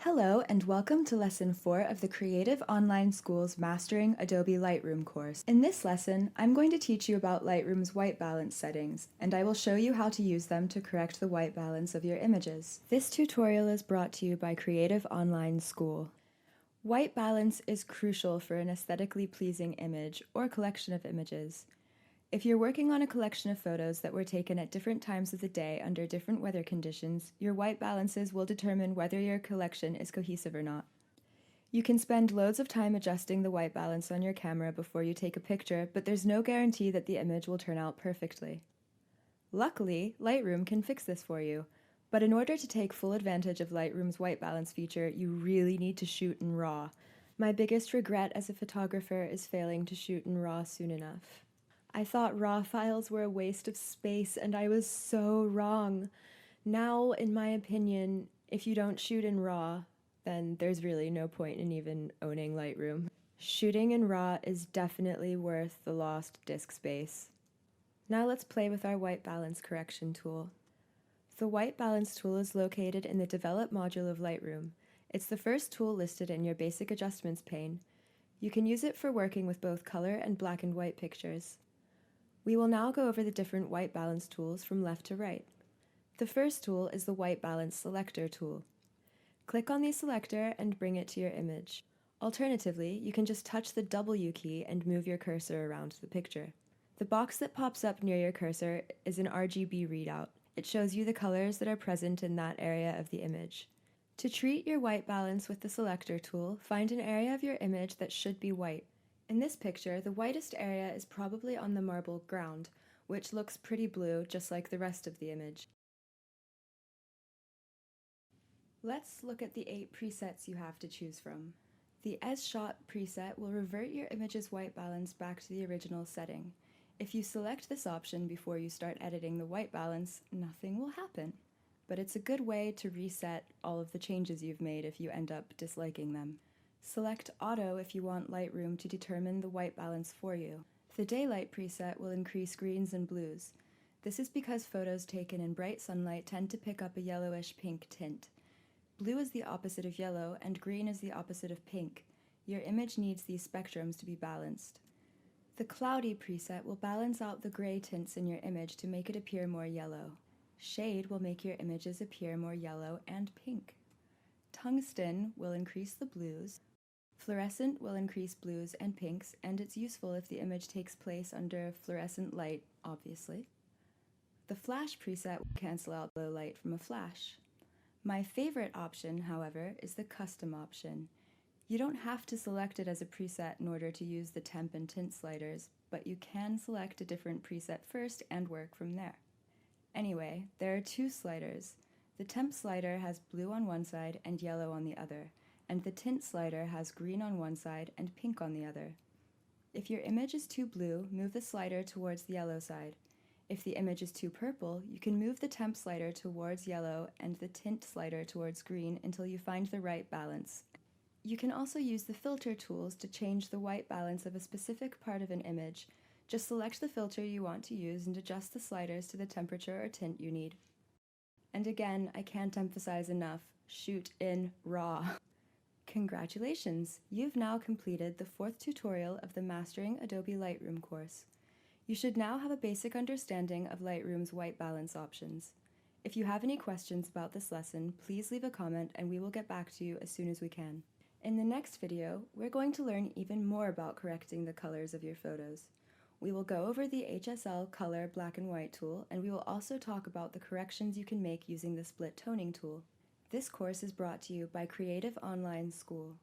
Hello and welcome to Lesson 4 of the Creative Online School's Mastering Adobe Lightroom course. In this lesson, I'm going to teach you about Lightroom's white balance settings, and I will show you how to use them to correct the white balance of your images. This tutorial is brought to you by Creative Online School. White balance is crucial for an aesthetically pleasing image or collection of images. If you're working on a collection of photos that were taken at different times of the day under different weather conditions, your white balances will determine whether your collection is cohesive or not. You can spend loads of time adjusting the white balance on your camera before you take a picture, but there's no guarantee that the image will turn out perfectly. Luckily, Lightroom can fix this for you, but in order to take full advantage of Lightroom's white balance feature, you really need to shoot in RAW. My biggest regret as a photographer is failing to shoot in RAW soon enough. I thought RAW files were a waste of space, and I was so wrong. Now, in my opinion, if you don't shoot in RAW, then there's really no point in even owning Lightroom. Shooting in RAW is definitely worth the lost disk space. Now let's play with our white balance correction tool. The white balance tool is located in the Develop module of Lightroom. It's the first tool listed in your Basic Adjustments pane. You can use it for working with both color and black and white pictures. We will now go over the different white balance tools from left to right. The first tool is the White Balance Selector tool. Click on the selector and bring it to your image. Alternatively, you can just touch the W key and move your cursor around the picture. The box that pops up near your cursor is an RGB readout. It shows you the colors that are present in that area of the image. To treat your white balance with the selector tool, find an area of your image that should be white. In this picture, the whitest area is probably on the marble ground, which looks pretty blue just like the rest of the image. Let's look at the 8 presets you have to choose from. The As Shot preset will revert your image's white balance back to the original setting. If you select this option before you start editing the white balance, nothing will happen. But it's a good way to reset all of the changes you've made if you end up disliking them. Select Auto if you want Lightroom to determine the white balance for you. The Daylight preset will increase greens and blues. This is because photos taken in bright sunlight tend to pick up a yellowish pink tint. Blue is the opposite of yellow, and green is the opposite of pink. Your image needs these spectrums to be balanced. The Cloudy preset will balance out the gray tints in your image to make it appear more yellow. Shade will make your images appear more yellow and pink. Tungsten will increase the blues. Fluorescent will increase blues and pinks, and it's useful if the image takes place under fluorescent light, obviously. The Flash preset will cancel out low light from a flash. My favorite option, however, is the Custom option. You don't have to select it as a preset in order to use the temp and tint sliders, but you can select a different preset first and work from there. Anyway, there are 2 sliders. The temp slider has blue on one side and yellow on the other, and the tint slider has green on one side and pink on the other. If your image is too blue, move the slider towards the yellow side. If the image is too purple, you can move the temp slider towards yellow and the tint slider towards green until you find the right balance. You can also use the filter tools to change the white balance of a specific part of an image. Just select the filter you want to use and adjust the sliders to the temperature or tint you need. And again, I can't emphasize enough, shoot in RAW. Congratulations! You've now completed the 4th tutorial of the Mastering Adobe Lightroom course. You should now have a basic understanding of Lightroom's white balance options. If you have any questions about this lesson, please leave a comment and we will get back to you as soon as we can. In the next video, we're going to learn even more about correcting the colors of your photos. We will go over the HSL Color Black and White tool, and we will also talk about the corrections you can make using the Split Toning tool. This course is brought to you by Creative Online School.